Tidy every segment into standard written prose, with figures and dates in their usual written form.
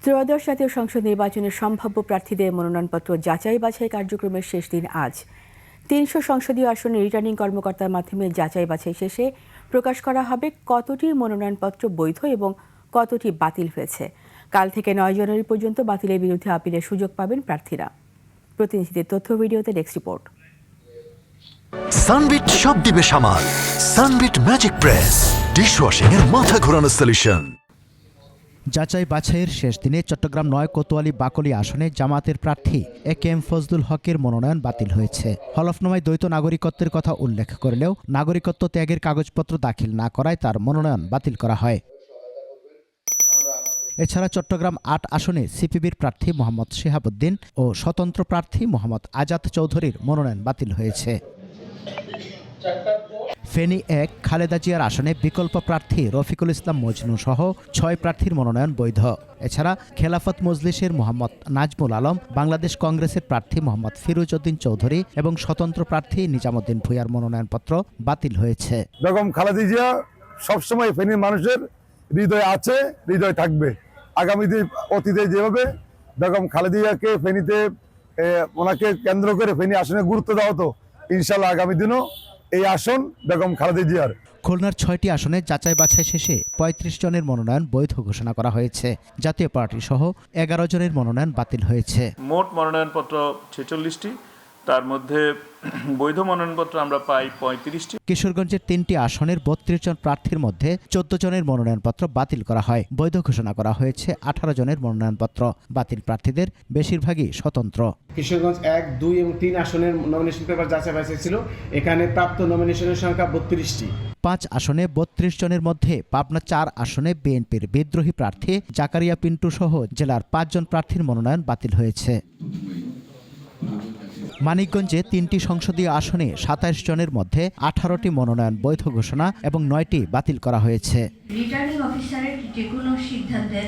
ত্রয়োদশ জাতীয় সংসদ নির্বাচনের সম্ভাব্য প্রার্থীদের মনোনয়নপত্র যাচাই বাছাই কার্যক্রমের শেষ দিন আজ। ৩০০ সংসদীয় আসনে রিটার্নিং কর্মকর্তার মাধ্যমে যাচাই বাছাই শেষে প্রকাশ করা হবে কতটি মনোনয়নপত্র বৈধ এবং কতটি বাতিল হয়েছে। কাল থেকে ৯ জানুয়ারি পর্যন্ত বাতিলের বিরুদ্ধে আপিলের সুযোগ পাবেন প্রার্থীরা। প্রতিনিধিদের তথ্য ভিডিওতে ডেস্ক রিপোর্ট। সানবিট সব দিবে সামাল। সানবিট ম্যাজিক প্রেস ডিশওয়াশিং এর মাথা ঘোরানো সলিউশন। যাচাই বাছাইয়ের শেষ দিনে চট্টগ্রাম ৯ কোতোয়ালি বাকলি আসনে জামায়াতের প্রার্থী এ.কে.এম. ফজলুল হকের মনোনয়ন বাতিল হয়েছে। হলফনামায় দ্বৈত নাগরিকত্বের কথা উল্লেখ করলেও নাগরিকত্ব ত্যাগের কাগজপত্র দাখিল না করায় তার মনোনয়ন বাতিল করা হয়। এছাড়া চট্টগ্রাম ৮ আসনে সিপিবির প্রার্থী মোহাম্মদ শিহাবুদ্দিন ও স্বতন্ত্র প্রার্থী মোহাম্মদ আজাদ চৌধুরীর মনোনয়ন বাতিল হয়েছে। ফেনী ১ খালেদা জিয়ার আসনে বিকল্প প্রার্থী রফিকুল ইসলাম মজনু সহ ৬ প্রার্থীর মনোনয়ন বৈধ। এছাড়া খেলাফত মজলিসের মোহাম্মদ নাজমুল আলম, বাংলাদেশ কংগ্রেসের প্রার্থী মোহাম্মদ ফিরোজ উদ্দিন চৌধুরী এবং স্বতন্ত্র প্রার্থী নিজামুদ্দিন ভূঁইয়ার মনোনয়নপত্র বাতিল হয়েছে। বেগম খালেদা জিয়া সবসময় ফেনীর মানুষের হৃদয়ে আছে, হৃদয় থাকবে। আগামী দিন অতীতে যেভাবে বেগম খালেদা জিয়াকে ফেনীতে ওনাকে কেন্দ্র করে ফেনী আসনে গুরুত্ব দেওয়া হতো, ইনশাল্লাহ আগামী দিনও এই আসন বেগম খালেদা জিয়ার। খুলনার ৬টি আসনে যাচাই বাছাই শেষে ৩৫ জনের মনোনয়ন বৈধ ঘোষণা করা হয়েছে। জাতীয় পার্টি সহ ১১ জনের মনোনয়ন বাতিল হয়েছে। মোট মনোনয়নপত্র ৪৬টি, তার মধ্যে বৈধ মনোনয়নপত্র আমরা পাই ৩৫টি। কিশোরগঞ্জের ৩টি আসনের ৩২ জন প্রার্থীর মধ্যে ১৪ জনের মনোনয়নপত্র বাতিল করা হয়। বৈধ ঘোষণা করা হয়েছে ১৮ জনের মনোনয়নপত্র। বাতিল প্রার্থীদের বেশিরভাগই স্বতন্ত্র। কিশোরগঞ্জ ১, ২ এবং ৩ আসনের নমিনেশন পেপার যাচাই বাছাই ছিল। এখানে প্রাপ্ত নমিনেশনের সংখ্যা ৩২টি। ৫ আসনে ৩২ জনের মধ্যে পাবনা ৪ আসনে বিএনপির বিদ্রোহী প্রার্থী জাকারিয়া পিন্টু সহ জেলার ৫ জন প্রার্থীর মনোনয়ন বাতিল হয়েছে। মানিকগঞ্জে ৩টি সংসদীয় আসনে ২৭ জনের মধ্যে ১৮টি মনোনয়ন বৈধ ঘোষণা এবং ৯টি বাতিল করা হয়েছে। রিটার্নিং অফিসারের যে কোনো সিদ্ধান্তের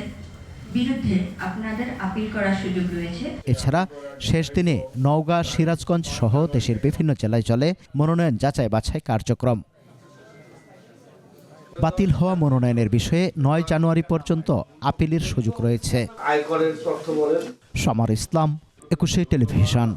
বিরুদ্ধে আপনাদের আপিল করার সুযোগ রয়েছে। এছাড়া শেষ দিনে নওগাঁ, সিরাজগঞ্জ সহ দেশের বিভিন্ন জেলায় চলে মনোনয়ন যাচাই বাছাই কার্যক্রম। বাতিল হওয়া মনোনয়নের বিষয়ে ৯ জানুয়ারি পর্যন্ত আপিলের সুযোগ রয়েছে। সমর ইসলাম, ২১ টেলিভিশন।